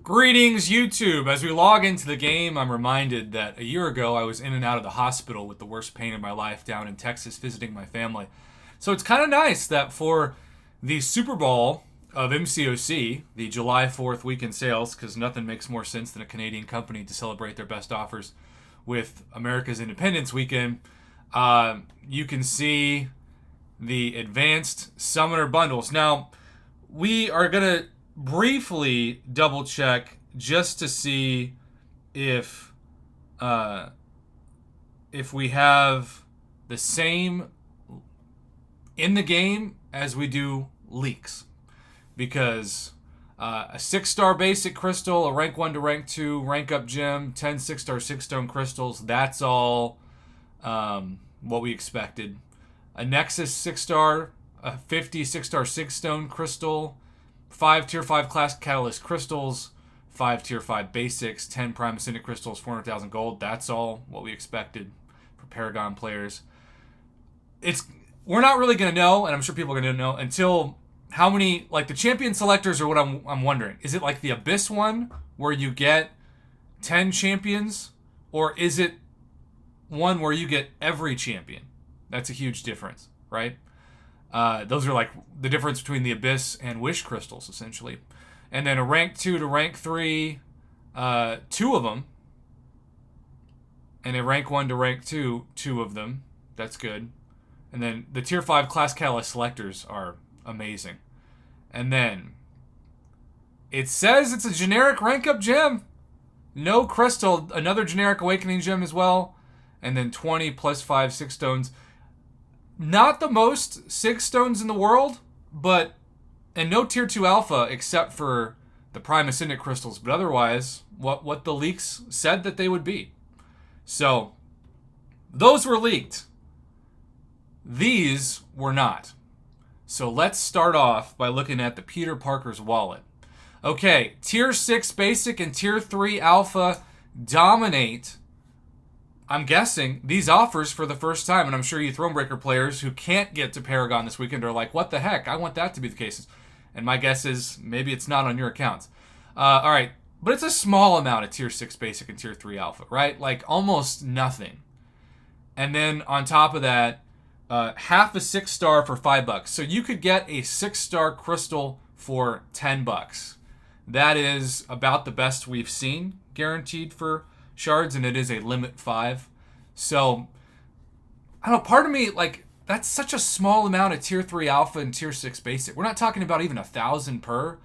Greetings, YouTube. As we log into the game, I'm reminded that a year ago I was in and out of the hospital with the worst pain in my life down in Texas visiting my family. So it's kind of nice that for the Super Bowl of MCOC, the July 4th weekend sales, because nothing makes more sense than a Canadian company to celebrate their best offers with America's Independence Weekend, you can see the advanced summoner bundles. Now, we are going to briefly double check just to see if we have the same in the game as we do leaks, because a 6-star basic crystal, a rank 1 to rank 2 rank up gem, 10 6-star 6-stone crystals, that's all what we expected. A Nexus 6-star, a 50 6-star 6-stone crystal, 5 tier 5 class catalyst crystals, 5 tier 5 basics, 10 prime ascendant crystals, 400,000 gold. That's all what we expected for Paragon players. We're not really going to know, and I'm sure people are going to know, until how many, like the champion selectors are what I'm wondering. Is it like the Abyss one where you get 10 champions, or is it one where you get every champion? That's a huge difference, right? Those are like the difference between the Abyss and Wish crystals, essentially. And then a rank 2 to rank 3, 2 of them. And a rank 1 to rank 2, 2 of them. That's good. And then the tier 5 class catalyst selectors are amazing. And then it says it's a generic rank up gem. No crystal, another generic awakening gem as well. And then 20 plus 5 6 stones. Not the most 6 stones in the world, and no tier 2 alpha except for the prime ascendant crystals, but otherwise what the leaks said that they would be. So those were leaked. These were not. So let's start off by looking at the Peter Parker's wallet. Okay, tier 6 basic and tier 3 alpha dominate, I'm guessing, these offers for the first time. And I'm sure you Thronebreaker players who can't get to Paragon this weekend are like, what the heck? I want that to be the case. And my guess is maybe it's not on your accounts. All right, but it's a small amount of tier 6 basic and tier 3 alpha, right? Like almost nothing. And then on top of that, half a 6-star for $5. So you could get a 6-star crystal for $10. That is about the best we've seen, guaranteed for shards, and it is a limit 5. So I don't know, part of me, like, that's such a small amount of tier 3 alpha and tier 6 basic. We're not talking about even 1,000 per,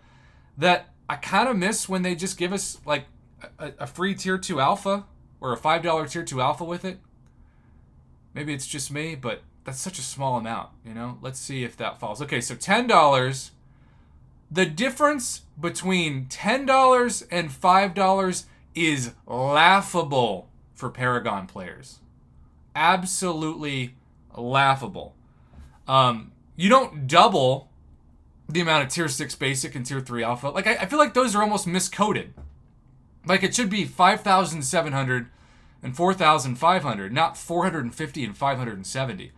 that I kind of miss when they just give us like a free tier 2 alpha or a $5 tier 2 alpha with it. Maybe it's just me, but that's such a small amount, you know? Let's see if that falls. Okay, so $10. The difference between $10 and $5 is laughable for Paragon players. Absolutely laughable. You don't double the amount of tier 6 basic and tier 3 alpha. Like, I feel like those are almost miscoded. Like, it should be 5,700 and 4,500, not 450 and 570.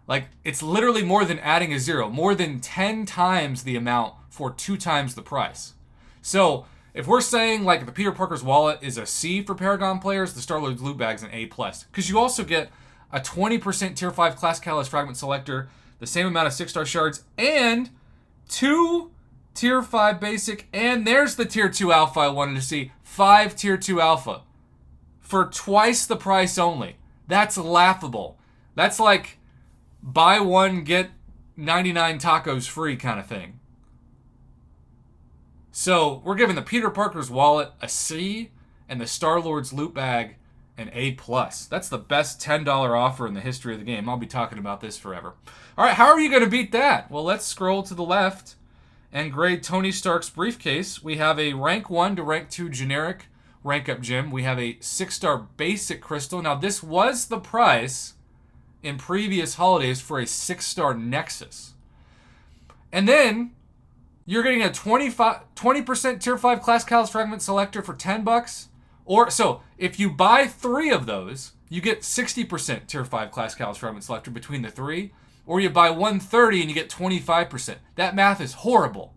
Like, it's literally more than adding a zero. More than 10 times the amount for 2 times the price. So if we're saying like the Peter Parker's wallet is a C for Paragon players, the Star-Lord's loot bag's an A+. Because you also get a 20% tier 5 class catalyst fragment selector, the same amount of 6-star shards, and 2 tier 5 basic, and there's the tier 2 alpha I wanted to see. 5 tier 2 alpha for twice the price only. That's laughable. That's like buy one, get 99 tacos free kind of thing. So we're giving the Peter Parker's wallet a C and the Star-Lord's loot bag an A+. That's the best $10 offer in the history of the game. I'll be talking about this forever. All right, how are you going to beat that? Well, let's scroll to the left and grade Tony Stark's briefcase. We have a rank 1 to rank 2 generic rank up gem. We have a 6-star basic crystal. Now, this was the price in previous holidays for a 6-star Nexus. And then you're getting a 20% tier 5 class catalyst fragment selector for $10. Or so if you buy 3 of those, you get 60% tier 5 class catalyst fragment selector between the 3. Or you buy 130 and you get 25%. That math is horrible.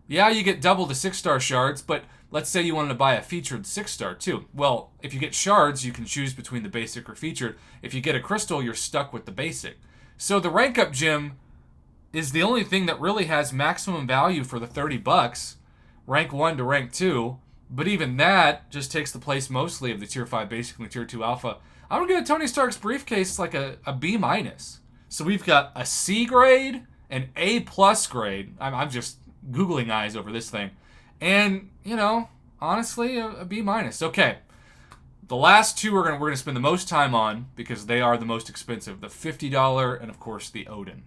Yeah, you get double the 6-star shards, but let's say you wanted to buy a featured 6-star too. Well, if you get shards, you can choose between the basic or featured. If you get a crystal, you're stuck with the basic. So the rank up gem is the only thing that really has maximum value for the $30, rank 1 to rank 2. But even that just takes the place mostly of the tier 5 basic and the tier 2 alpha. I'm going to give Tony Stark's briefcase like a B-. So we've got a C grade, an A+ grade. I'm just Googling eyes over this thing. And, you know, honestly, a B-. Okay. The last two we're gonna spend the most time on because they are the most expensive. The $50 and, of course, the Odin.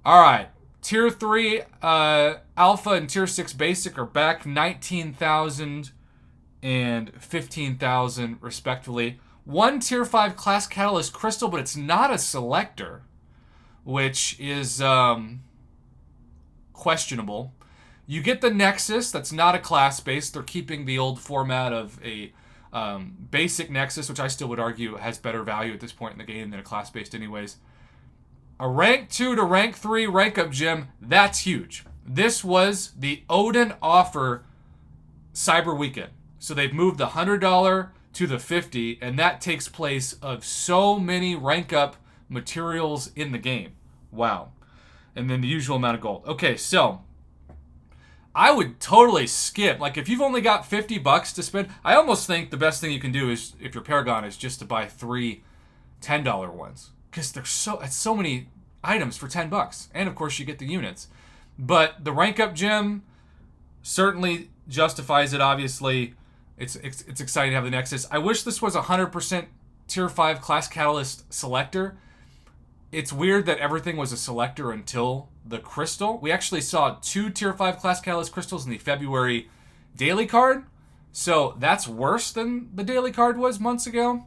All right. Tier 3 Alpha and Tier 6 Basic are back 19,000 and 15,000 respectively. One Tier 5 Class Catalyst Crystal, but it's not a selector, which is questionable. You get the Nexus, that's not a class-based. They're keeping the old format of a basic Nexus, which I still would argue has better value at this point in the game than a class-based anyways. A rank 2 to rank 3 rank up gem, that's huge. This was the Odin offer Cyber Weekend. So they've moved the $100 to the $50, and that takes place of so many rank up materials in the game. Wow. And then the usual amount of gold. Okay, so I would totally skip. Like, if you've only got $50 to spend, I almost think the best thing you can do is, if you're Paragon, is just to buy 3 $10 ones. Because there's so many items for $10. And, of course, you get the units. But the rank up gem certainly justifies it, obviously. It's exciting to have the Nexus. I wish this was 100% Tier 5 Class Catalyst Selector. It's weird that everything was a selector until the crystal. We actually saw 2 Tier 5 Class Catalyst crystals in the February daily card. So that's worse than the daily card was months ago.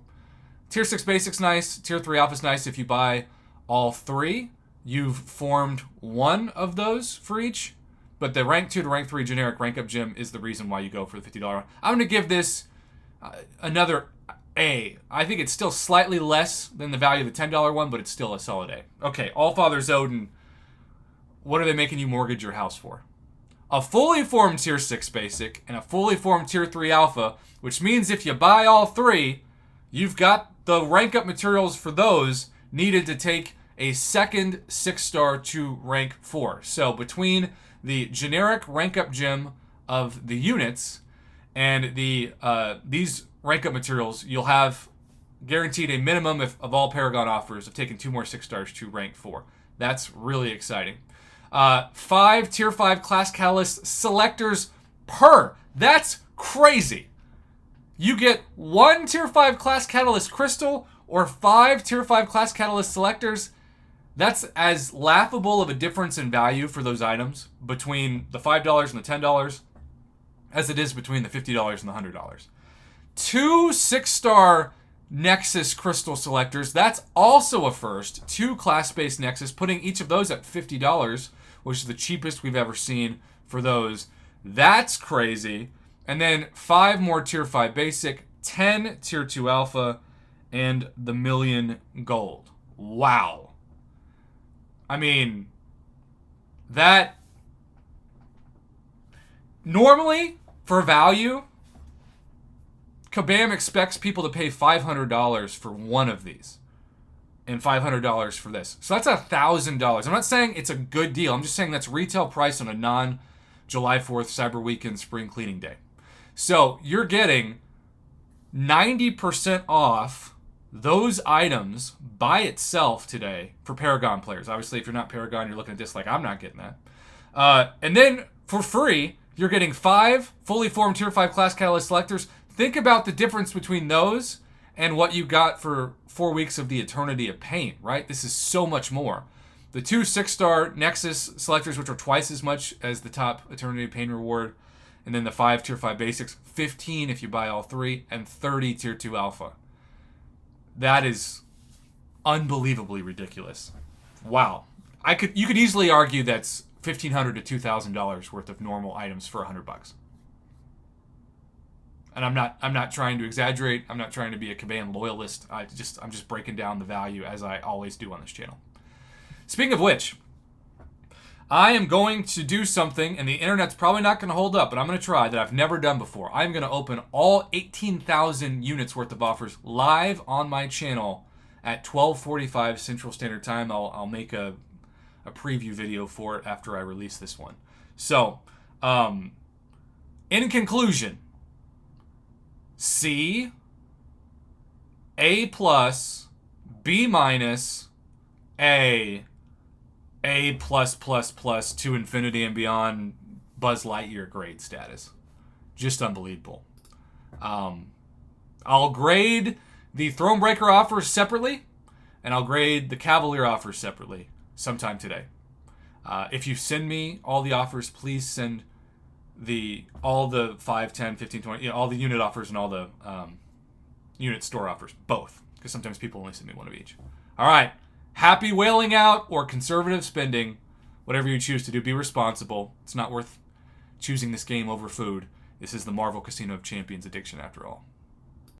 Tier 6 Basic's nice. Tier 3 Alpha's nice. If you buy all 3, you've formed one of those for each. But the rank 2 to rank 3 generic rank up gem is the reason why you go for the $50 one. I'm going to give this another A. I think it's still slightly less than the value of the $10 one, but it's still a solid A. Okay, Allfather's Odin. What are they making you mortgage your house for? A fully formed Tier 6 Basic and a fully formed Tier 3 Alpha, which means if you buy all 3, you've got the rank up materials for those needed to take a second 6-star to rank 4. So between the generic rank up gem of the units and the these rank up materials, you'll have guaranteed a minimum of all Paragon offers of taking 2 more 6-stars to rank 4. That's really exciting. 5 Tier 5 Class Catalyst Selectors per. That's crazy. You get 1 Tier 5 Class Catalyst Crystal or 5 Tier 5 Class Catalyst Selectors. That's as laughable of a difference in value for those items between the $5 and the $10 as it is between the $50 and the $100. 2 6-star Nexus Crystal Selectors. That's also a first. 2 class-based Nexus, putting each of those at $50, which is the cheapest we've ever seen for those. That's crazy. And then 5 more Tier 5 Basic, 10 Tier 2 Alpha, and the $1 million gold. Wow. I mean, that normally for value, Kabam expects people to pay $500 for one of these and $500 for this. So that's $1,000. I'm not saying it's a good deal. I'm just saying that's retail price on a non-July 4th Cyber Weekend Spring Cleaning Day. So you're getting 90% off those items by itself today for Paragon players. Obviously, if you're not Paragon, you're looking at this like, I'm not getting that. And then for free, you're getting 5 fully formed Tier 5 Class Catalyst Selectors. Think about the difference between those and what you got for 4 weeks of the Eternity of Pain, right? This is so much more. The 2 6-star Nexus Selectors, which are twice as much as the top Eternity of Pain reward. And then the 5 Tier 5 Basics, 15 if you buy all 3, and 30 Tier 2 Alpha. That is unbelievably ridiculous. Wow. You could easily argue that's $1,500 to $2,000 worth of normal items for $100. And I'm not trying to exaggerate. I'm not trying to be a Kabam loyalist. I'm just breaking down the value as I always do on this channel. Speaking of which, I am going to do something, and the internet's probably not going to hold up, but I'm going to try, that I've never done before. I'm going to open all 18,000 units worth of offers live on my channel at 12:45 Central Standard Time. I'll make a preview video for it after I release this one. So, in conclusion, C, A+, B-, A+++ to infinity and beyond Buzz Lightyear grade status. Just unbelievable. I'll grade the Thronebreaker offers separately, and I'll grade the Cavalier offers separately sometime today. If you send me all the offers, please send all the 5, 10, 15, 20, all the unit offers and all the unit store offers, both, because sometimes people only send me one of each. All right. Happy whaling out or conservative spending. Whatever you choose to do, be responsible. It's not worth choosing this game over food. This is the Marvel Casino of Champions addiction after all.